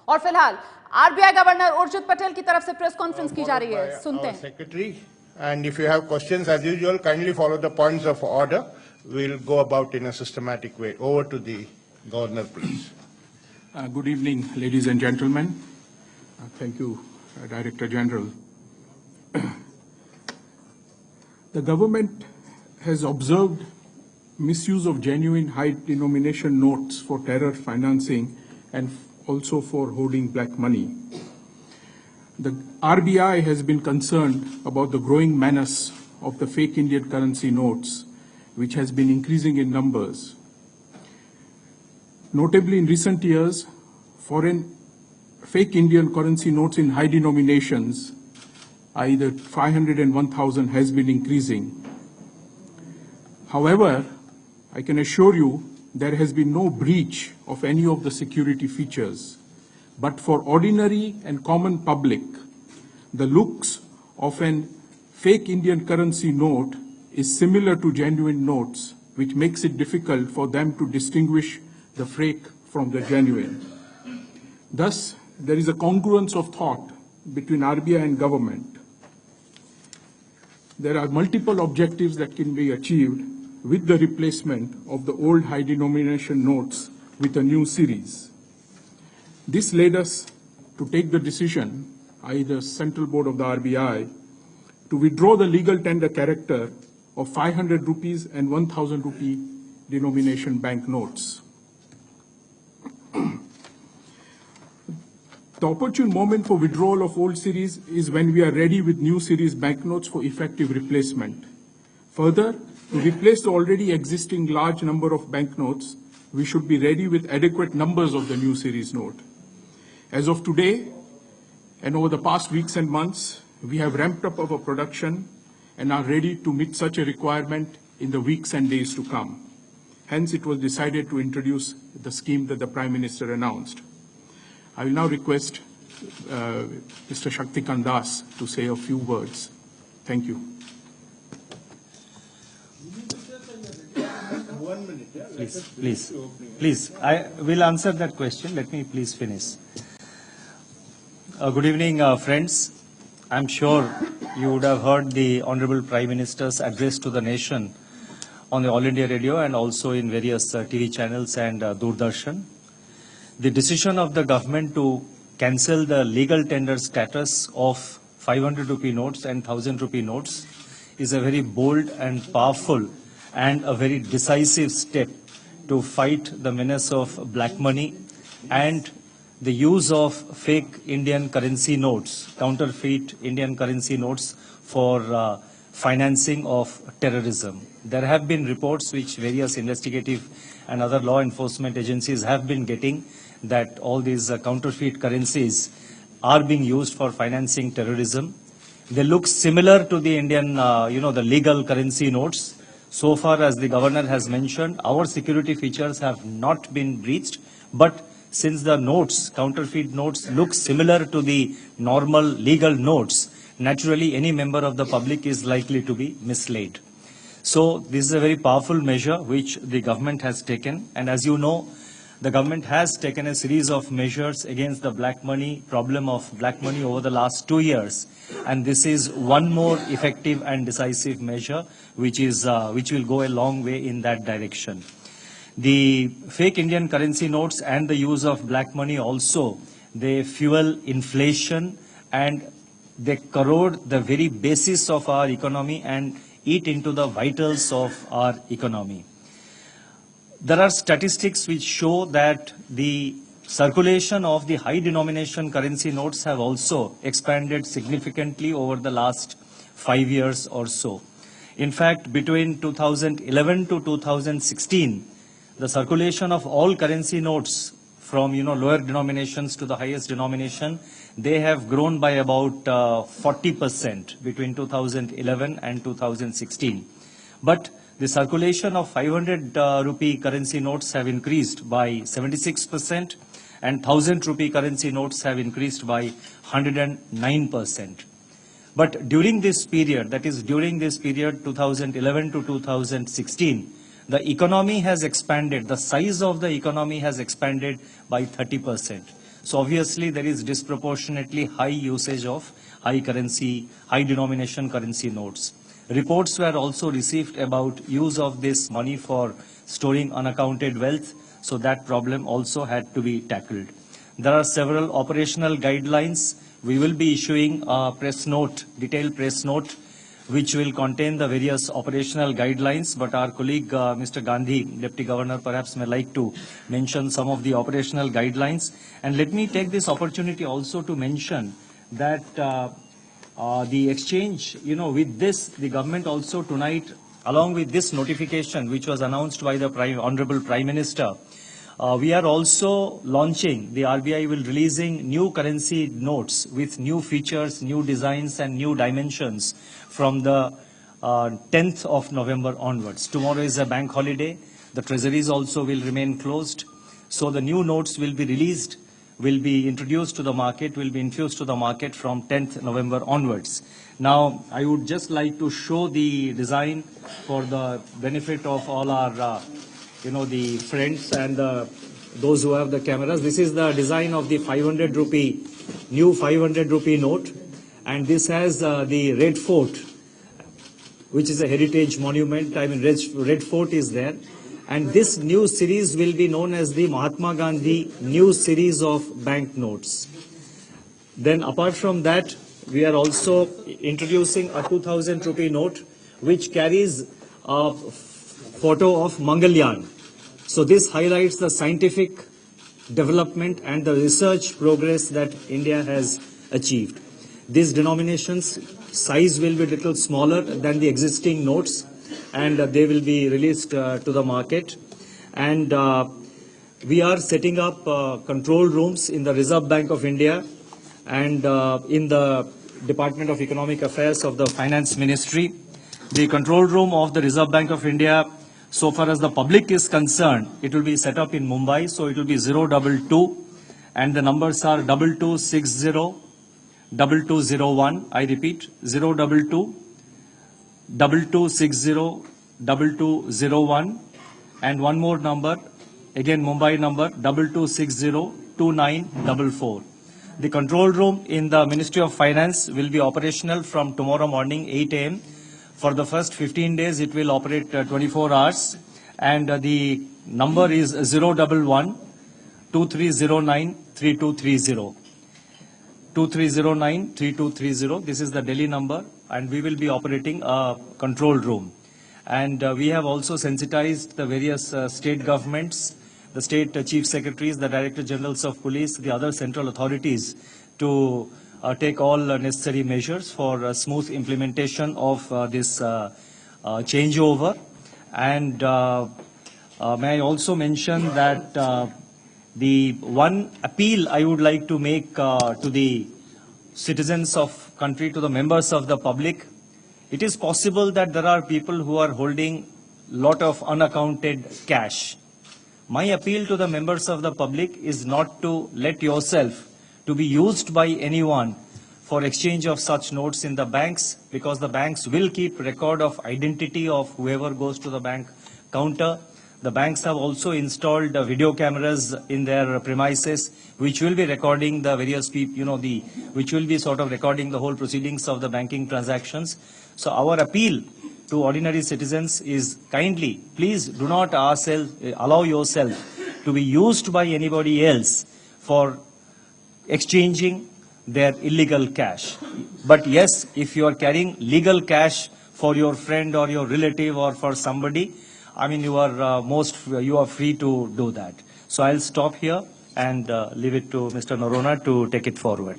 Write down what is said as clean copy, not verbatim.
और फिलहाल RBI governor Urjit Patel की तरफ से प्रेस कॉन्फ्रेंस की जा रही है, सुनते हैं। Secretary, and if you have questions as usual, kindly follow the points of order. We'll go about in a systematic way. Over to the governor, please. Good evening, ladies and gentlemen. Thank you, Director General. The government has observed misuse of genuine high denomination notes for terror financing and also for holding black money. The RBI has been concerned about the growing menace of the fake Indian currency notes, which has been increasing in numbers. Notably, in recent years, foreign fake Indian currency notes in high denominations, either 500 and 1,000, has been increasing. However, I can assure you there has been no breach of any of the security features. But for ordinary and common public, the looks of an fake Indian currency note is similar to genuine notes, which makes it difficult for them to distinguish the fake from the genuine. Thus, there is a congruence of thought between RBI and government. There are multiple objectives that can be achieved with the replacement of the old high denomination notes with a new series. This led us to take the decision, either Central Board of the RBI, to withdraw the legal tender character of 500 rupees and 1,000 rupee denomination bank notes. The opportune moment for withdrawal of old series is when we are ready with new series banknotes for effective replacement. Further, to replace the already existing large number of banknotes, we should be ready with adequate numbers of the new series note. As of today, and over the past weeks and months, we have ramped up our production and are ready to meet such a requirement in the weeks and days to come. Hence, it was decided to introduce the scheme that the Prime Minister announced. I will now request Mr. Shaktikanta to say a few words. Thank you. Please. I will answer that question. Let me please finish. Good evening, friends. I'm sure you would have heard the Honorable Prime Minister's address to the nation on the All India Radio and also in various TV channels and Doordarshan. The decision of the government to cancel the legal tender status of 500 rupee notes and 1,000 rupee notes is a very bold and powerful and a very decisive step to fight the menace of black money and the use of fake Indian currency notes, counterfeit Indian currency notes for financing of terrorism. There have been reports which various investigative and other law enforcement agencies have been getting that all these counterfeit currencies are being used for financing terrorism. They look similar to the Indian, the legal currency notes. So far as the governor has mentioned, our security features have not been breached, but since the notes, counterfeit notes, look similar to the normal legal notes, naturally any member of the public is likely to be misled. So this is a very powerful measure which the government has taken, and as you know, the government has taken a series of measures against the black money, problem of black money over the last 2 years. And this is one more effective and decisive measure which will go a long way in that direction. The fake Indian currency notes and the use of black money also, they fuel inflation and they corrode the very basis of our economy and eat into the vitals of our economy. There are statistics which show that the circulation of the high denomination currency notes have also expanded significantly over the last 5 years or so. In fact, between 2011 to 2016, the circulation of all currency notes from lower denominations to the highest denomination, they have grown by about 40% between 2011 and 2016. But the circulation of 500 rupee currency notes have increased by 76% and 1,000 rupee currency notes have increased by 109%. But during this period, that is during this period 2011 to 2016, the economy has expanded, the size of the economy has expanded by 30%. So obviously there is disproportionately high usage of high denomination currency notes. Reports were also received about use of this money for storing unaccounted wealth, so that problem also had to be tackled. There are several operational guidelines. We will be issuing a press note, detailed press note, which will contain the various operational guidelines, but our colleague Mr. Gandhi, Deputy Governor, perhaps may like to mention some of the operational guidelines. And let me take this opportunity also to mention that the exchange, with this, the government also tonight, along with this notification, which was announced by the Honorable Prime Minister, we are also launching, the RBI will releasing new currency notes with new features, new designs and new dimensions from the 10th of November onwards. Tomorrow is a bank holiday. The treasuries also will remain closed. So the new notes will be released, will be introduced to the market, will be infused to the market from 10th November onwards. Now, I would just like to show the design for the benefit of all our the friends and those who have the cameras. This is the design of the 500 rupee, new 500 rupee note. And this has the Red Fort, which is a heritage monument. I mean, Red Fort is there. And this new series will be known as the Mahatma Gandhi new series of bank notes. Then apart from that, we are also introducing a 2000 rupee note, which carries a photo of Mangalyaan. So this highlights the scientific development and the research progress that India has achieved. These denominations size will be a little smaller than the existing notes, and they will be released to the market. And we are setting up control rooms in the Reserve Bank of India and in the Department of Economic Affairs of the Finance Ministry. The control room of the Reserve Bank of India, so far as the public is concerned, it will be set up in Mumbai, so it will be 022, and the numbers are 2260 2201. I repeat, 022 2260 2201, and one more number, again Mumbai number, 2260 2944. The control room in the Ministry of Finance will be operational from tomorrow morning 8 a.m. For the first 15 days, it will operate 24 hours, and the number is 011 2309 3230. 2309 3230. This is the Delhi number, and we will be operating a control room. And we have also sensitized the various state governments, the state chief secretaries, the director generals of police, the other central authorities to take all necessary measures for smooth implementation of this changeover. And may I also mention that the one appeal I would like to make to the citizens of country, to the members of the public, it is possible that there are people who are holding lot of unaccounted cash. My appeal to the members of the public is not to let yourself to be used by anyone for exchange of such notes in the banks, because the banks will keep record of identity of whoever goes to the bank counter. The banks have also installed video cameras in their premises, which will be recording the various people, which will be sort of recording the whole proceedings of the banking transactions. So our appeal to ordinary citizens is kindly, please do not allow yourself to be used by anybody else for exchanging their illegal cash. But yes, if you are carrying legal cash for your friend or your relative or for somebody, I mean, you are free to do that. So I'll stop here and leave it to Mr. Norona to take it forward.